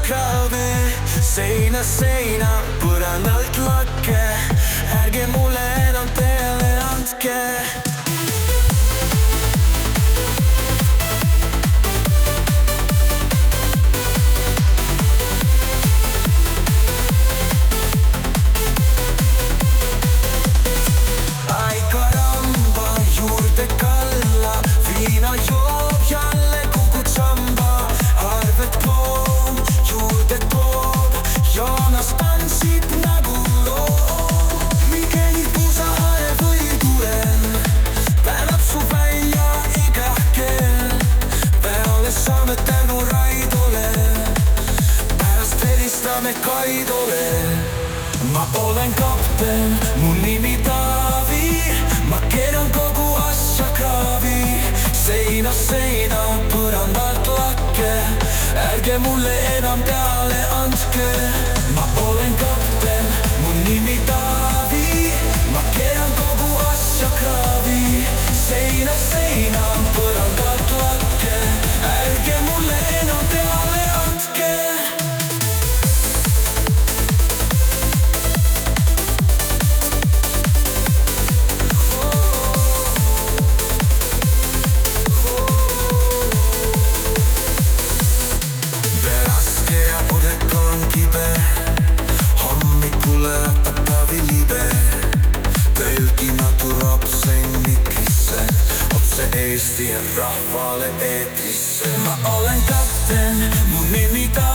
kraavi, seinast seina, põrandalt lakke. Ärge mulle enam peale andke. Ai karamba, juurde kalla, viina joob jälle kukut samba. Arvet poom, juurde toob, joonas tantsib nagu loo. Mingeni puusahare või tulen, päevab su välja iga kell. Peale saame tänu Raidole, pärast helistame Kaidole. Ma olen kapten, mu nimi Taavi, ma keeran kogu asja kraavi. Seinast seina, põrandalt lakke, ärge mulle enam peale andke. Ma olen kapten, mu nimi Taavi, ma keeran kogu asja kraavi. Seinast seina, põrandalt lakke, ärge mulle enam peale andke. Hommikule õpeb Taavi libe, tõlgina turab sõnnikisse, otse Eesti rahvale eetrisse. Ma olen kapten, mu nimi Taavi.